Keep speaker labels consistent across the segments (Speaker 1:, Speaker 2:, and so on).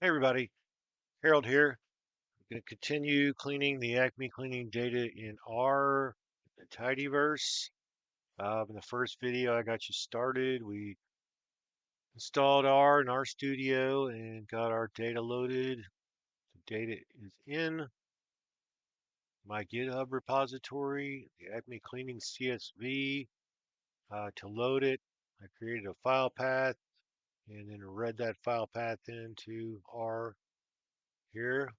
Speaker 1: Hey everybody, Harold here. I'm going to continue cleaning the Acme cleaning data in R, the tidyverse. In the first video, I got you started. We installed R in RStudio and got our data loaded. The data is in my GitHub repository, the Acme cleaning CSV. To load it, I created a file path and then read that file path into R here.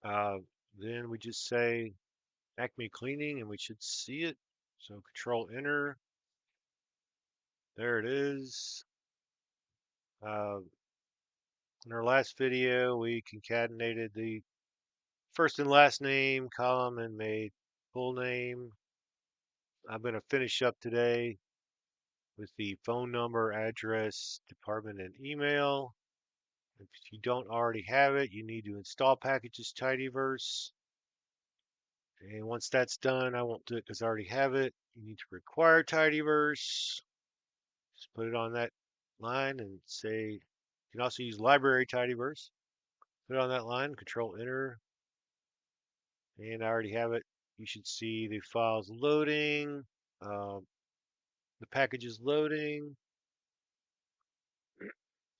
Speaker 1: Uh, then we just say Acme cleaning and we should see it. So control enter. There it is. Uh, in our last video, we concatenated the first and last name column and made full name. I'm going to finish up today with the phone number, address, department, and email. If you don't already have it, you need to install packages tidyverse. And once that's done, I won't do it because I already have it. You need to require tidyverse. Just put it on that line and say, you can also use library tidyverse. Put it on that line, control enter, and I already have it. You should see the files loading, um, the packages loading.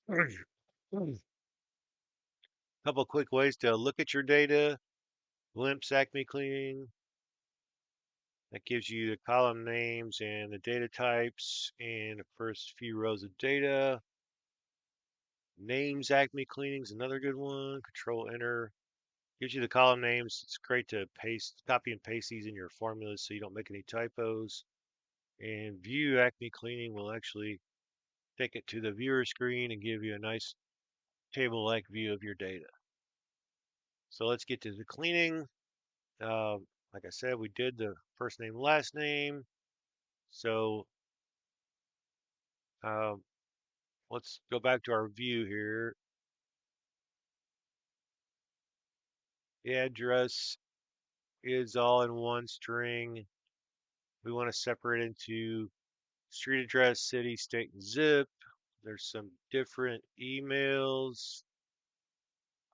Speaker 1: A couple quick ways to look at your data. Glimpse Acme cleaning. That gives you the column names and the data types and the first few rows of data. Names Acme cleaning is another good one. Control enter. Gives you the column names. It's great to copy and paste these in your formulas so you don't make any typos. And view Acme cleaning will actually take it to the viewer screen and give you a nice table-like view of your data. So let's get to the cleaning. Like I said, we did the first name, last name. So um, let's go back to our view here. The address is all in one string. We want to separate into street address, city, state, and zip. There's some different emails.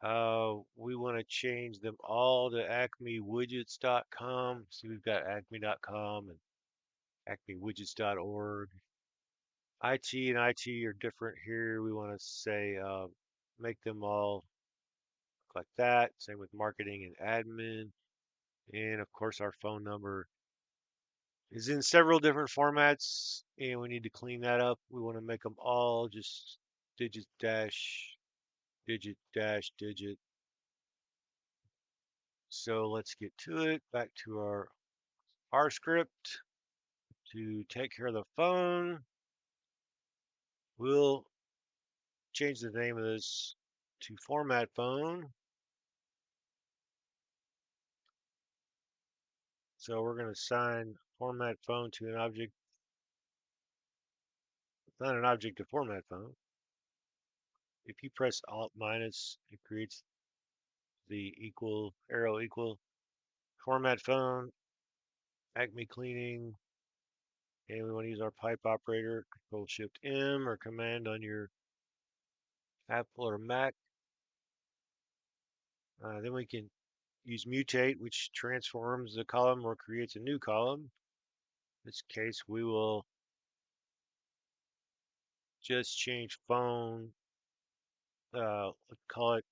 Speaker 1: We want to change them all to acmewidgets.com. See, we've got acme.com and acmewidgets.org. IT and IT are different here. We want to say make them all look like that. Same with marketing and admin. And of course, our phone number is in several different formats, and we need to clean that up. We want to make them all just digit dash digit dash digit. So let's get to it. Back to our R script to take care of the phone. We'll change the name of this to format phone. So we're going to assign format phone to an object, not an object to format phone. If you press Alt minus, it creates the equal arrow equal format phone, Acme cleaning, and we want to use our pipe operator, Control Shift M or Command on your Apple or Mac. Then we can use mutate, which transforms the column or creates a new column. In this case, we will just change phone, let's call it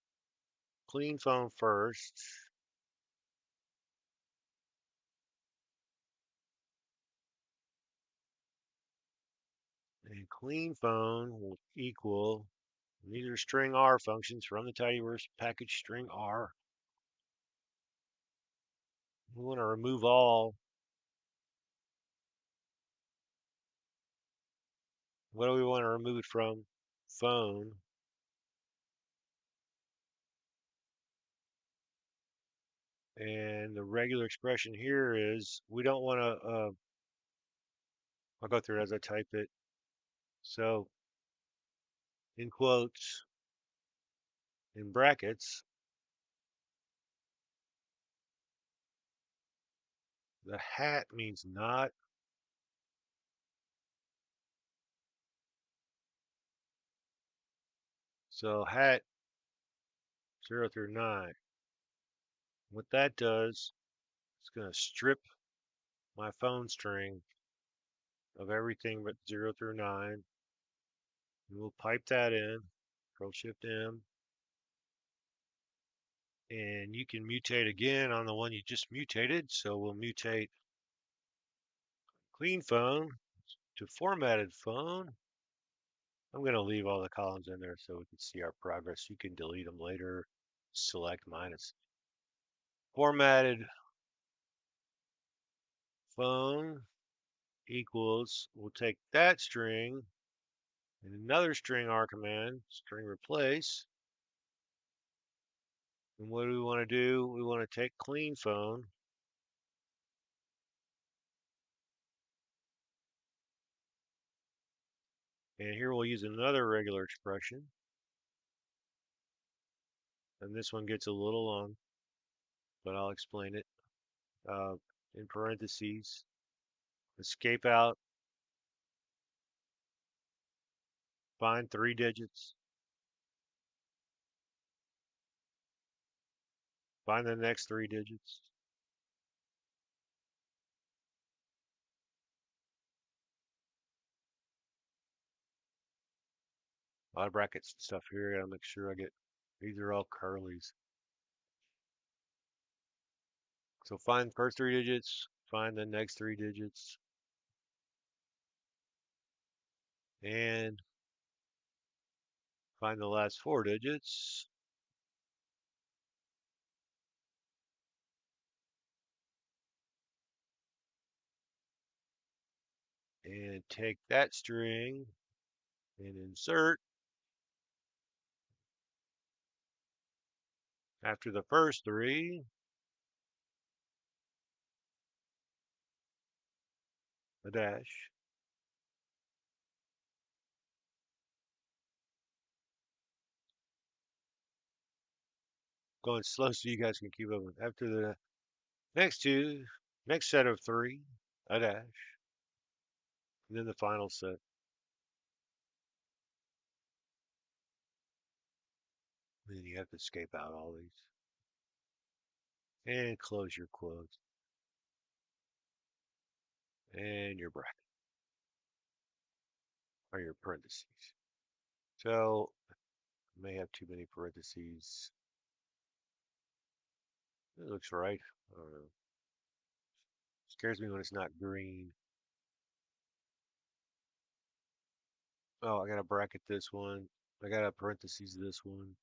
Speaker 1: clean phone first. And clean phone will equal, these are string R functions from the tidyverse package string R. We want to remove all. What do we want to remove it from? Phone. And the regular expression here is we don't want to, I'll go through it as I type it. So in quotes, in brackets, the hat means not. So hat 0 through 9. What that does, it's going to strip my phone string of everything but 0 through 9. And we'll pipe that in, Control Shift M. And you can mutate again on the one you just mutated. So we'll mutate clean phone to formatted phone. I'm going to leave all the columns in there so we can see our progress. You can delete them later. Select minus. Formatted phone equals, we'll take that string and another string R command, string replace. And what do we want to do? We want to take clean phone and here we'll use another regular expression. And this one gets a little long, but I'll explain it. In parentheses, escape out, find 3 digits, find the next 3 digits. A lot of brackets and stuff here. I gotta make sure I get, these are all curlies. So find first 3 digits, find the next 3 digits, and find the last 4 digits. And take that string and insert after the first 3, a dash. Going slow so you guys can keep up with. After the next 2, next set of 3, a dash. And then the final set. And then you have to escape out all these. And close your quotes. And your bracket. Or your parentheses. So, I may have too many parentheses. It looks right. I don't know. Scares me when it's not green. Oh, I gotta bracket this one. I gotta parentheses this one.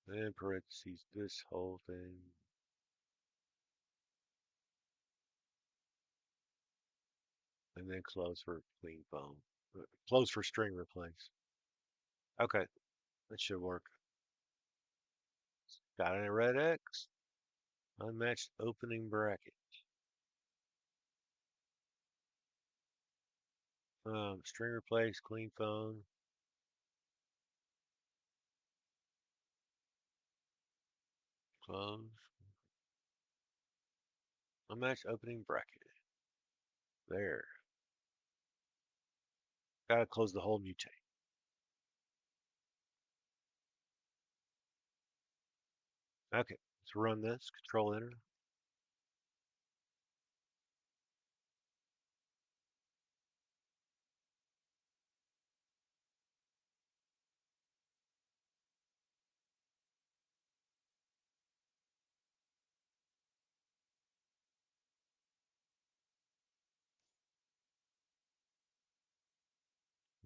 Speaker 1: And parentheses this whole thing. And then close for clean phone. Close for string replace. Okay, that should work. Got a red X. Unmatched opening bracket. String replace, clean phone. Close. Unmatched opening bracket. There. Gotta close the whole mutate. Okay, let's run this. Control Enter.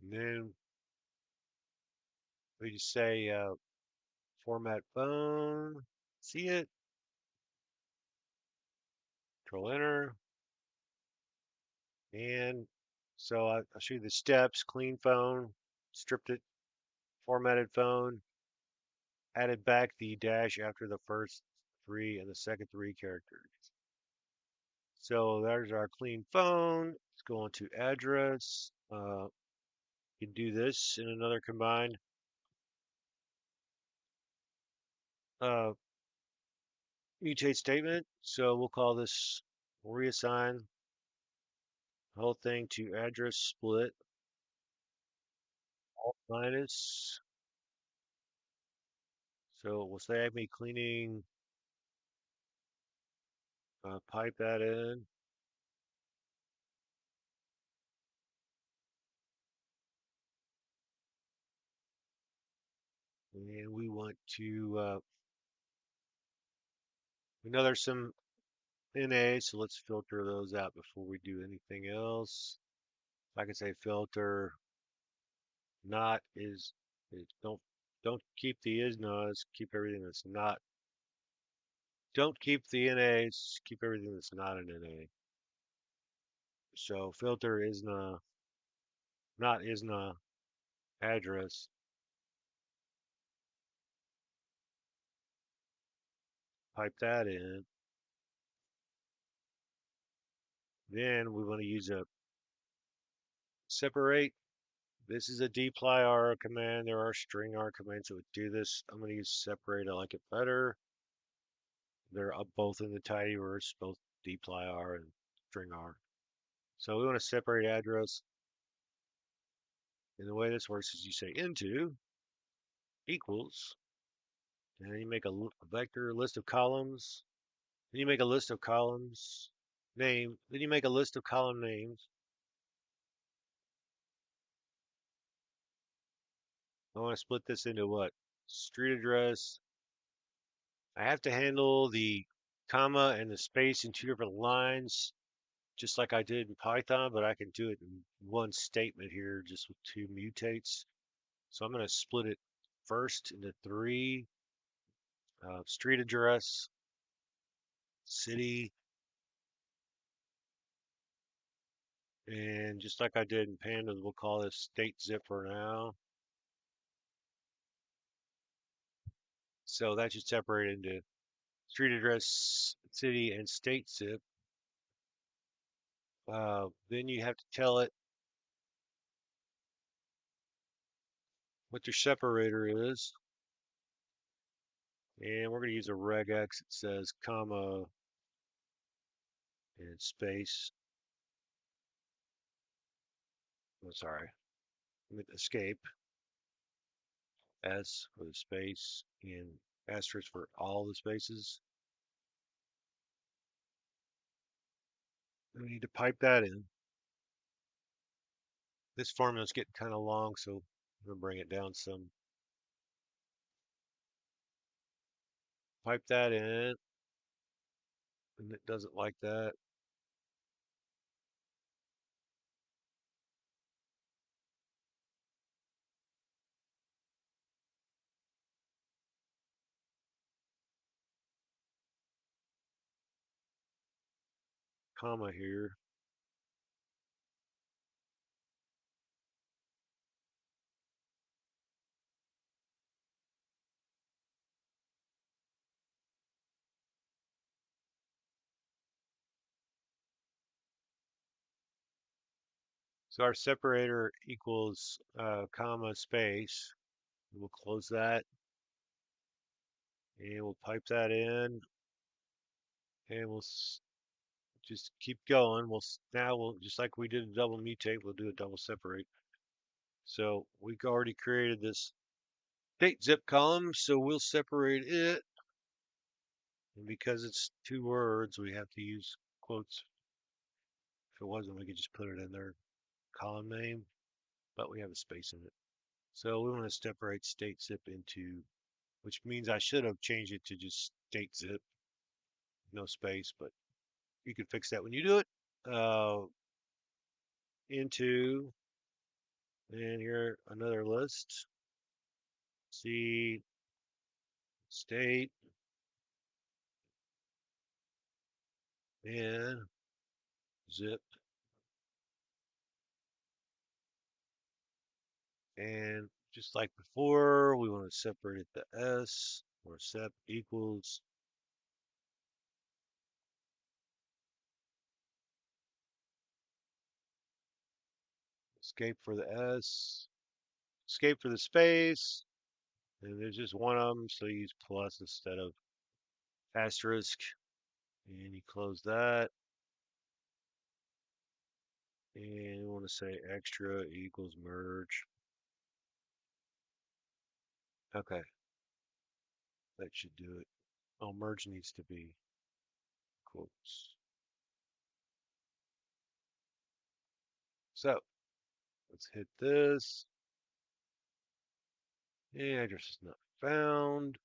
Speaker 1: And then we just say format phone. See it? Control Enter. And so I'll show you the steps. Clean phone. Stripped it. Formatted phone. Added back the dash after the first 3 and the second 3 characters. So there's our clean phone. Let's go on to address. You can do this in another combined. Uh, Mutate statement. So we'll call this, we'll reassign the whole thing to address split. Alt minus. So we'll say acme cleaning, pipe that in. And we want to, we know there's some NA, so let's filter those out before we do anything else. I can say filter not is don't keep the is nots, keep everything that's not. Don't keep the NAs, keep everything that's not an NA. So filter is not is address, pipe that in. Then we want to use a separate. This is a dplyr command. There are string R commands that would do this. I'm going to use separate. I like it better. They're up both in the tidyverse, both dplyr and string R. So we want to separate address. And the way this works is you say into equals, and then you make a vector list of columns. Then you make a list of columns name. Then you make a list of column names. I want to split this into what? Street address. I have to handle the comma and the space in two different lines, just like I did in Python, but I can do it in one statement here, just with two mutates. So I'm going to split it first into three. Street address, city, and just like I did in pandas, we'll call this state zip for now. So that should separate into street address, city, and state zip. Then you have to tell it what your separator is. And we're going to use a regex. It says comma and space. Oh, sorry. Escape. S for the space and asterisk for all the spaces. We need to pipe that in. This formula is getting kind of long, so I'm going to bring it down some. Pipe that in, and it doesn't like that. Comma here. So our separator equals comma space. We'll close that, and we'll pipe that in, and we'll just keep going. Now we'll just like we did a double mutate, we'll do a double separate. So we already created this date zip column, so we'll separate it. And because it's two words, we have to use quotes. If it wasn't, we could just put it in their column name, but we have a space in it. So we want to separate state zip into, which means I should have changed it to just state zip, no space, but you can fix that when you do it. Into, and here another list. C state and zip, and just like before, we want to separate the S or sep equals escape for the S, escape for the space, and there's just one of them, so you use plus instead of asterisk, and you close that, and we want to say extra equals merge. Okay, that should do it. Oh, merge needs to be quotes. So let's hit this. Address is not found.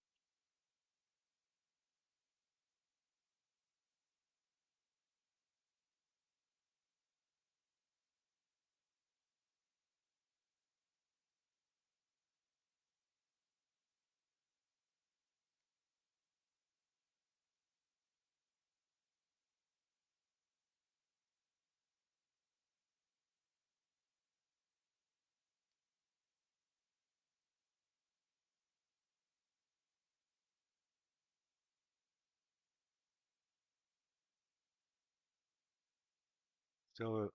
Speaker 1: So,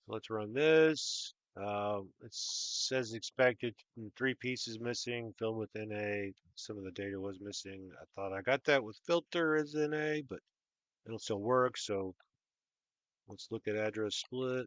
Speaker 1: let's run this. It says expected 3 pieces missing, filled with NA. Some of the data was missing. I thought I got that with filter as NA, but it'll still work. So let's look at address split.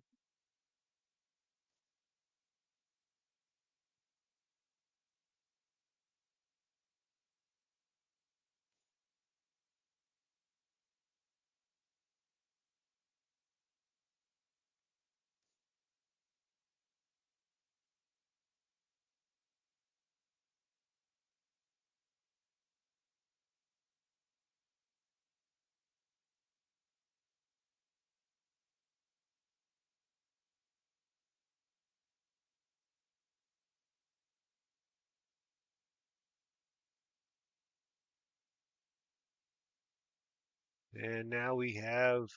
Speaker 1: And now we have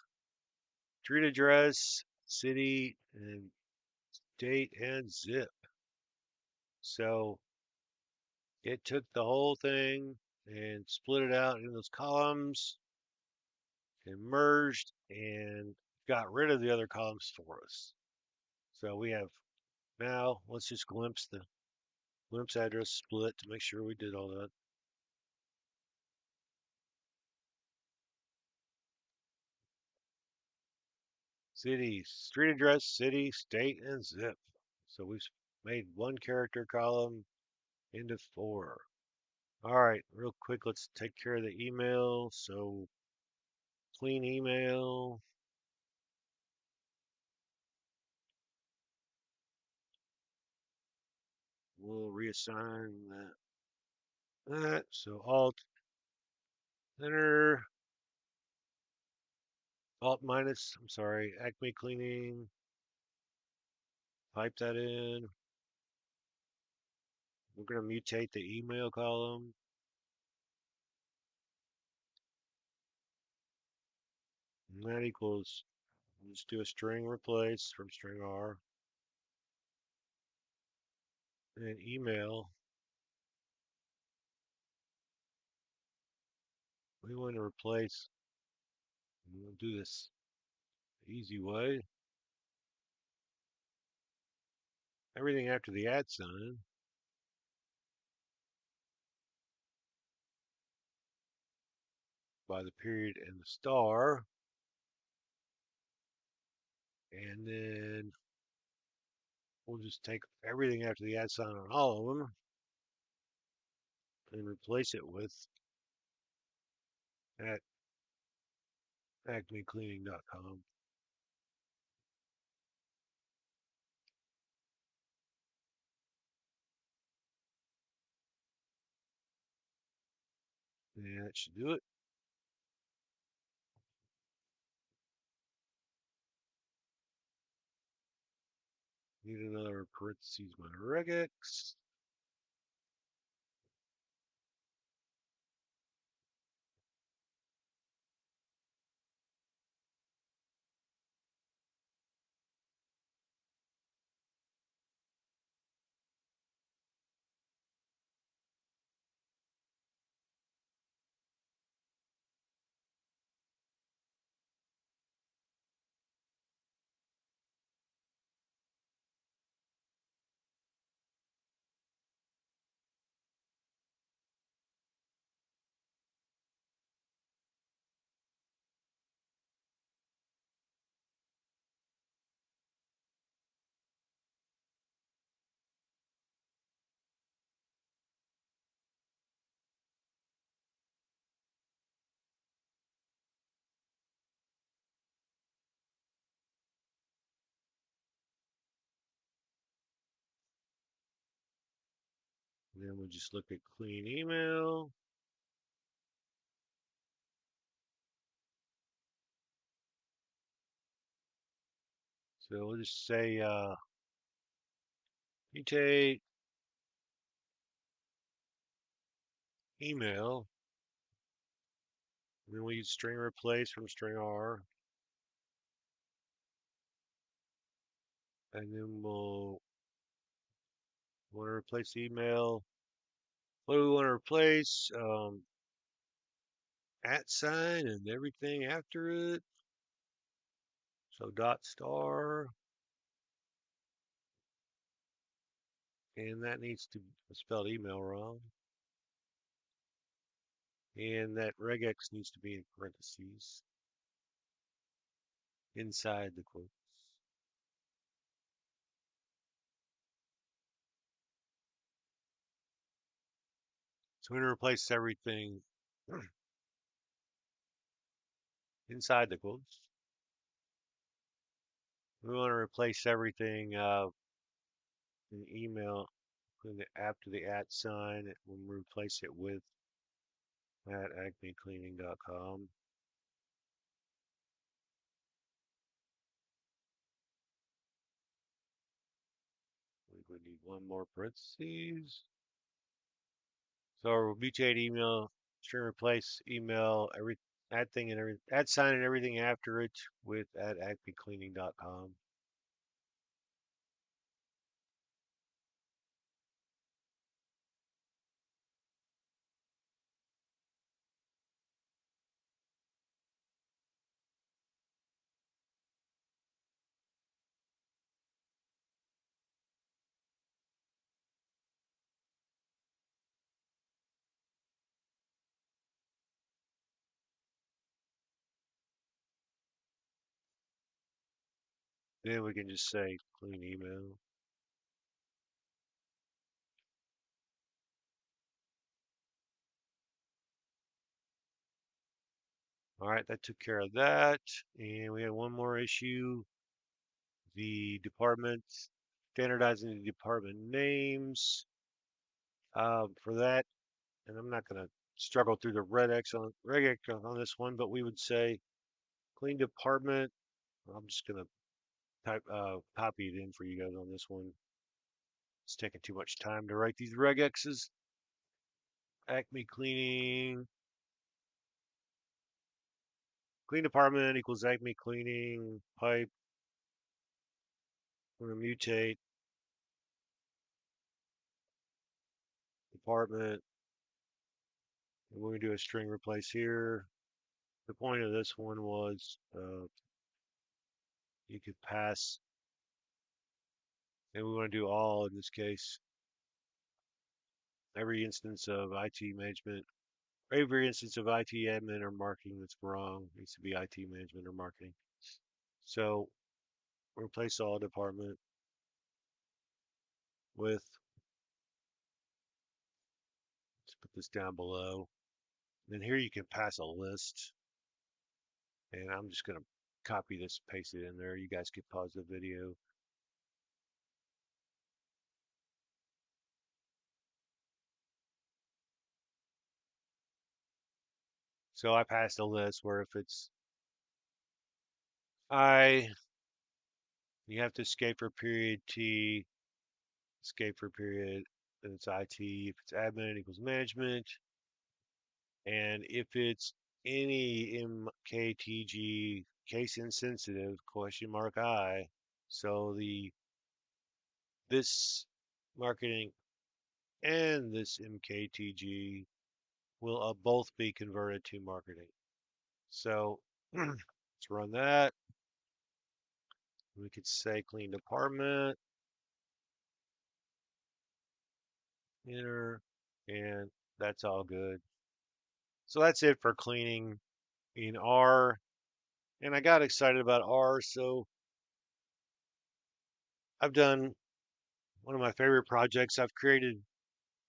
Speaker 1: street address, city, and date and zip. So it took the whole thing and split it out into those columns and merged and got rid of the other columns for us. So we have now, let's just glimpse address split to make sure we did all that. City, street address, city, state, and zip. So we've made one character column into 4. All right, real quick, let's take care of the email. So clean email. We'll reassign that. So alt enter, alt minus, I'm sorry, Acme cleaning. Pipe that in. We're going to mutate the email column. And that equals, let's do a string replace from string R. And email, we want to replace, we'll do this easy way. Everything after the @ sign by the period and the star. And then we'll just take everything after the @ sign on all of them and replace it with at acmecleaning.com. And that should do it. Need another parentheses my regex. And then we'll just look at clean email. So we'll just say mutate email. And then we use string replace from string R. And then we'll want to replace email. What do we want to replace? At sign and everything after it. So dot star. And that needs to be spelled email wrong. And that regex needs to be in parentheses inside the quotes. So we're going to replace everything inside the quotes. We want to replace everything in email after the at sign when we replace it with at acmecleaning.com. We need one more parentheses. So our mutate email, string replace email, add thing and every add sign and everything after it with at acmecleaning.com. Then we can just say clean email. All right, that took care of that. And we have one more issue. The department, standardizing the department names. For that, and I'm not going to struggle through the regex on this one, but we would say clean department. I'm just going to copy it in for you guys on this one. It's taking too much time to write these regexes. Acme cleaning. Clean department equals Acme cleaning pipe. We're going to mutate department. And we're going to do a string replace here. The point of this one was you could pass, and we want to do all in this case. Every instance of IT management, every instance of IT admin or marketing that's wrong needs to be IT management or marketing. So replace all department with, let's put this down below. And here you can pass a list. And I'm just going to copy this, paste it in there. You guys can pause the video. So I passed a list where if it's I, you have to escape for period T, escape for period, then it's IT. If it's admin, it equals management. And if it's any MKTG case insensitive question mark I, so this marketing and this MKTG will both be converted to marketing. So let's run that. We could say clean department, enter, and that's all good. So that's it for cleaning in R. And I got excited about R, so I've done one of my favorite projects. I've created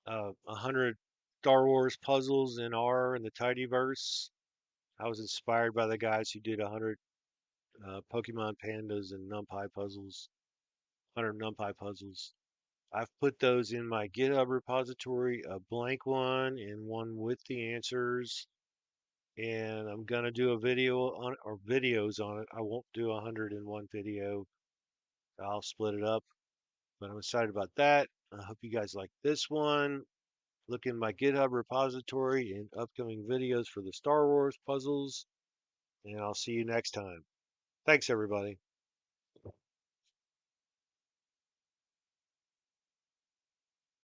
Speaker 1: 100 Star Wars puzzles in R in the tidyverse. I was inspired by the guys who did 100 Pokemon pandas and NumPy puzzles, 100 NumPy puzzles. I've put those in my GitHub repository, a blank one and one with the answers. And I'm gonna do a video on it or videos on it. I won't do 101 video. I'll split it up, but I'm excited about that. I hope you guys like this one. Look in my GitHub repository and upcoming videos for the Star Wars puzzles, and I'll see you next time. Thanks, everybody.